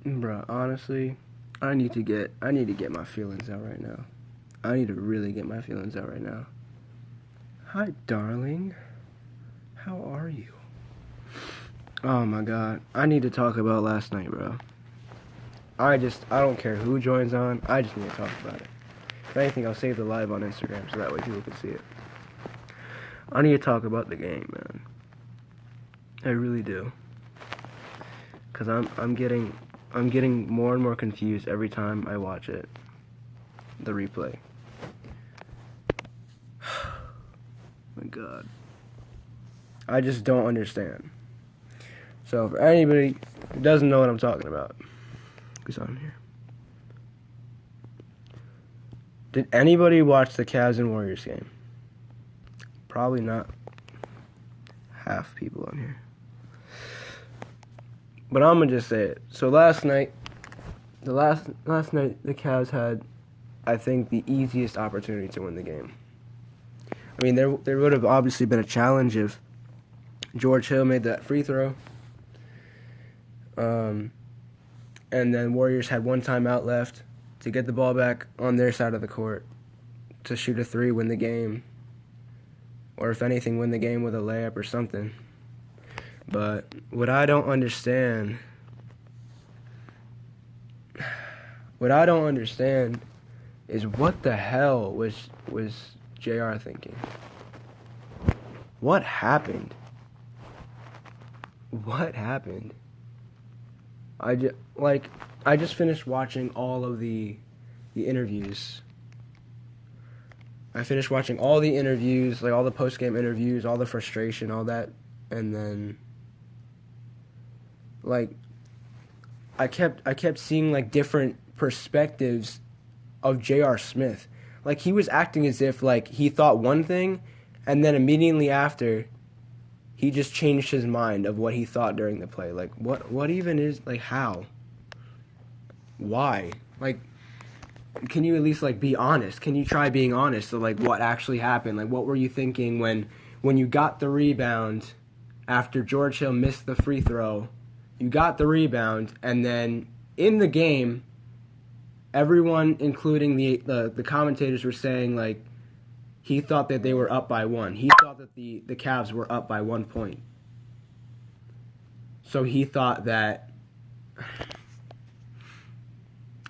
Bruh, honestly, I need to get my feelings out right now. I need to really get my feelings out right now. Hi, darling. How are you? Oh my god. I need to talk about last night, bro. I don't care who joins on. I just need to talk about it. If anything, I'll save the live on Instagram so that way people can see it. I need to talk about the game, man. I really do. Cause I'm getting more and more confused every time I watch it. The replay. My god. I just don't understand. So for anybody who doesn't know what I'm talking about, who's on here? Did anybody watch the Cavs and Warriors game? Probably not half people on here. But I'm gonna just say it. So last night, the Cavs had, I think, the easiest opportunity to win the game. I mean, there would have obviously been a challenge if George Hill made that free throw. And then Warriors had one timeout left to get the ball back on their side of the court to shoot a three, win the game. Or if anything, win the game with a layup or something. But what I don't understand is what the hell was JR thinking? What happened? What happened? I just finished watching all of the interviews. I finished watching all the interviews, like all the post-game interviews, all the frustration, all that, and then like I kept seeing like different perspectives of J.R. Smith. Like he was acting as if like he thought one thing, and then immediately after he just changed his mind of what he thought during the play. Like, what even is, like, how? Why? Like, can you at least, like, be honest? Can you try being honest of, like, what actually happened? Like, what were you thinking when you got the rebound after George Hill missed the free throw? You got the rebound, and then in the game, everyone, including the commentators, were saying, like, he thought that they were up by one. He thought that the Cavs were up by 1 point. So he thought that...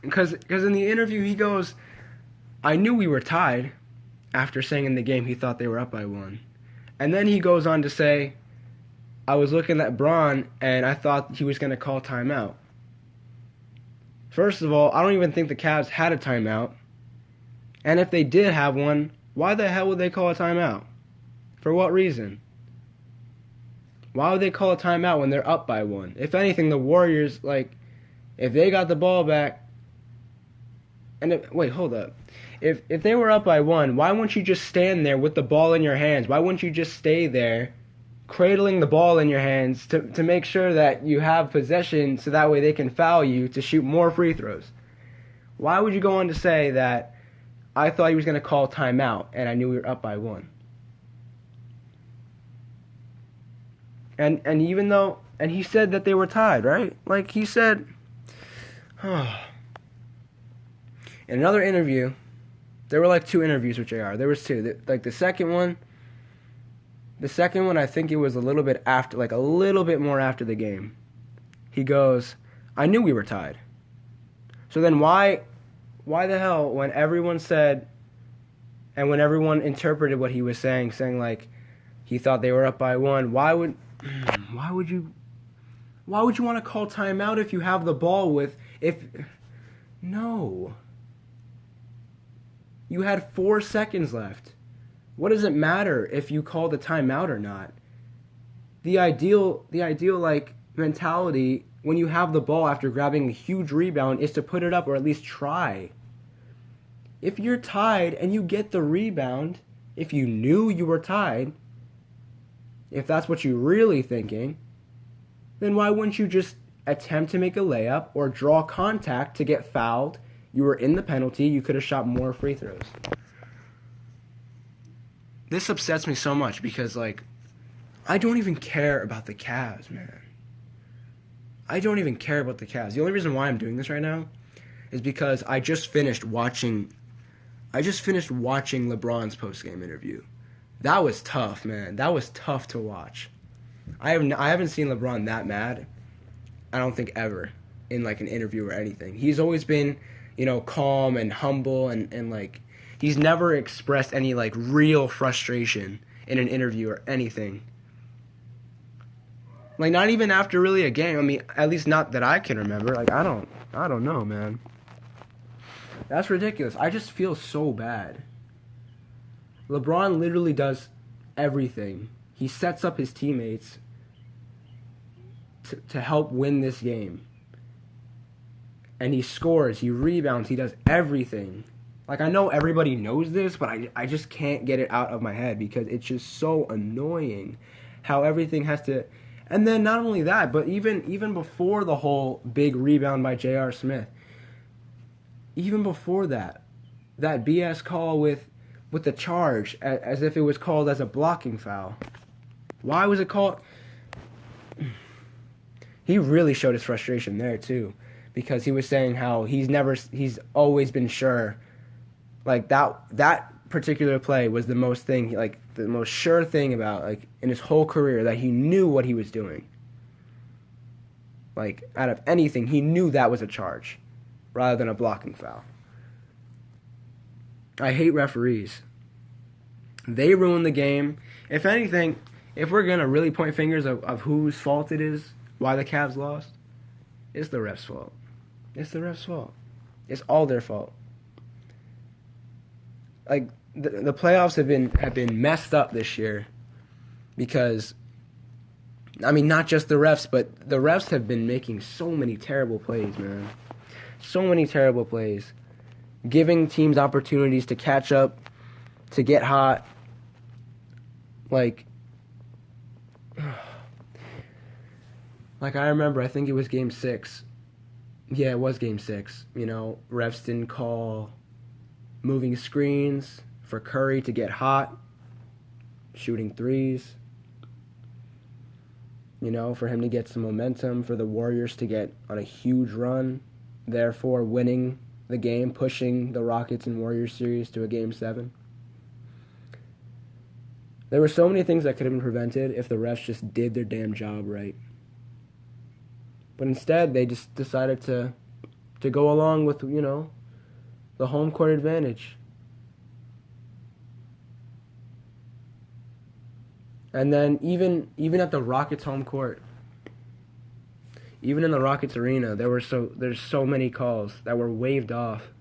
Because in the interview he goes, I knew we were tied, after saying in the game he thought they were up by one. And then he goes on to say, I was looking at Bron and I thought he was going to call timeout. First of all, I don't even think the Cavs had a timeout. And if they did have one, why the hell would they call a timeout? For what reason? Why would they call a timeout when they're up by one? If anything, the Warriors, like, if they got the ball back, and wait, hold up. If they were up by one, why wouldn't you just stand there with the ball in your hands? Why wouldn't you just stay there, cradling the ball in your hands to make sure that you have possession so that way they can foul you to shoot more free throws? Why would you go on to say that I thought he was going to call timeout, and I knew we were up by one? And even though, and he said that they were tied, right? Like he said, in another interview, there were like two interviews with JR. There was two. Like the second one, I think it was a little bit after, like a little bit more after the game. He goes, I knew we were tied. So then why the hell, when everyone said, and when everyone interpreted what he was saying like he thought they were up by one, why would you want to call timeout if you have the ball no. You had 4 seconds left. What does it matter if you call the timeout or not? The ideal like mentality when you have the ball after grabbing a huge rebound is to put it up or at least try. If you're tied and you get the rebound, if you knew you were tied, if that's what you're really thinking, then why wouldn't you just attempt to make a layup or draw contact to get fouled? You were in the penalty. You could have shot more free throws. This upsets me so much because, like, I don't even care about the Cavs, man. I don't even care about the Cavs. The only reason why I'm doing this right now is because I just finished watching LeBron's post-game interview. That was tough, man. That was tough to watch. I haven't seen LeBron that mad, I don't think, ever, in like an interview or anything. He's always been, calm and humble, and like he's never expressed any like real frustration in an interview or anything. Like, not even after really a game. I mean, at least not that I can remember. Like, I don't know, man. That's ridiculous. I just feel so bad. LeBron literally does everything. He sets up his teammates to help win this game. And he scores, he rebounds, he does everything. Like, I know everybody knows this, but I just can't get it out of my head because it's just so annoying how everything has to... And then not only that, but even before the whole big rebound by J.R. Smith, even before that BS call with the charge, as if it was called as a blocking foul. Why was it called? He really showed his frustration there too, because he was saying how he's always been sure, like that particular play was the most sure thing about, like, in his whole career, that he knew what he was doing. Like, out of anything, he knew that was a charge rather than a blocking foul. I hate referees. They ruin the game. If anything, if we're going to really point fingers of whose fault it is, why the Cavs lost, it's the refs' fault. It's the refs' fault. It's all their fault. Like, the playoffs have been messed up this year because, I mean, not just the refs, but the refs have been making so many terrible plays, man. So many terrible plays. Giving teams opportunities to catch up, to get hot. Like I remember, I think it was Game 6. Yeah, it was Game 6. Refs didn't call moving screens for Curry to get hot, shooting threes. For him to get some momentum, for the Warriors to get on a huge run, therefore winning the game, pushing the Rockets and Warriors series to a Game 7. There were so many things that could have been prevented if the refs just did their damn job right. But instead, they just decided to go along with, the home court advantage. And then even at the Rockets home court, even in the Rockets arena, there's so many calls that were waved off.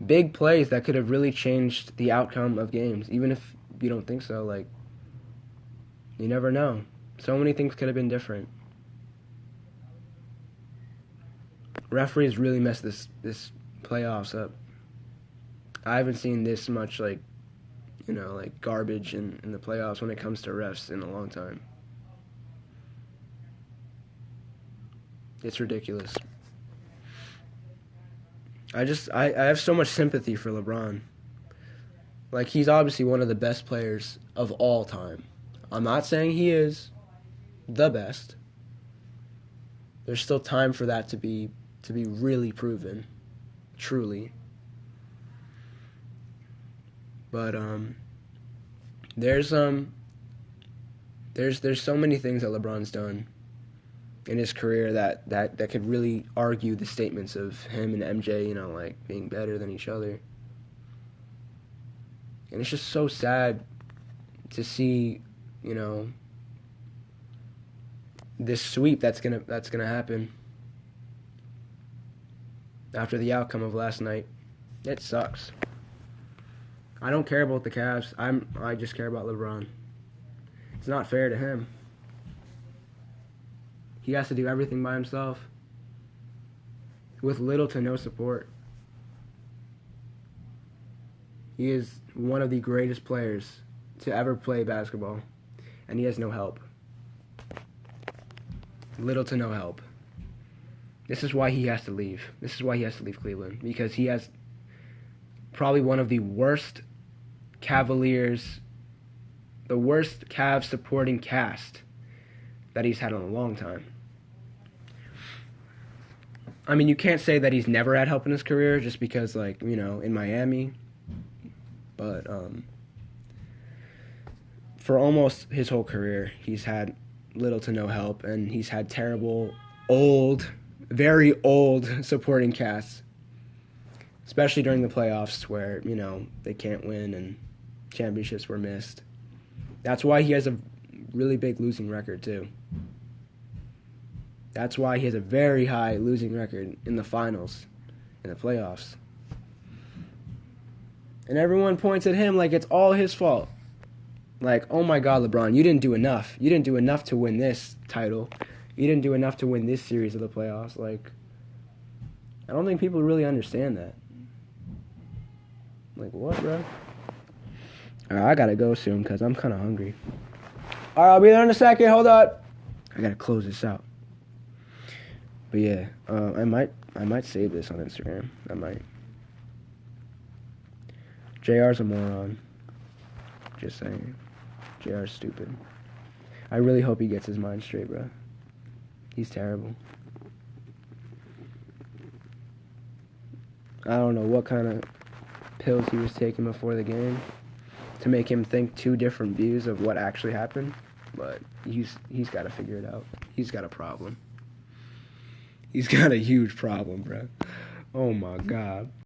Big plays that could have really changed the outcome of games, even if you don't think so. Like, you never know. So many things could have been different. Referees really messed this playoffs up. I haven't seen this much like garbage in the playoffs when it comes to refs in a long time. It's ridiculous. I have so much sympathy for LeBron. Like, he's obviously one of the best players of all time. I'm not saying he is the best. There's still time for that to be really proven, truly. But there's so many things that LeBron's done in his career that could really argue the statements of him and MJ, like being better than each other. And it's just so sad to see, this sweep that's gonna happen after the outcome of last night. It sucks. I don't care about the Cavs. I just care about LeBron. It's not fair to him. He has to do everything by himself with little to no support. He is one of the greatest players to ever play basketball, and he has no help. Little to no help. This is why he has to leave. This is why he has to leave Cleveland, because he has probably one of the worst Cavaliers the worst Cavs supporting cast that he's had in a long time. I mean, you can't say that he's never had help in his career just because, like, you know, in Miami. But for almost his whole career, he's had little to no help, and he's had terrible, old, very old supporting casts, especially during the playoffs where, you know, they can't win and championships were missed. That's why he has a really big losing record, too. That's why he has a very high losing record in the finals, in the playoffs. And everyone points at him like it's all his fault. Like, oh my God, LeBron, you didn't do enough. You didn't do enough to win this title. You didn't do enough to win this series of the playoffs. Like, I don't think people really understand that. Like, what, bro? Alright, I gotta go soon because I'm kind of hungry. Alright, I'll be there in a second. Hold on. I gotta close this out. But yeah, I might save this on Instagram. I might. JR's a moron. Just saying. JR's stupid. I really hope he gets his mind straight, bro. He's terrible. I don't know what kind of pills he was taking before the game to make him think two different views of what actually happened, but he's got to figure it out. He's got a problem. He's got a huge problem, bro. Oh my God.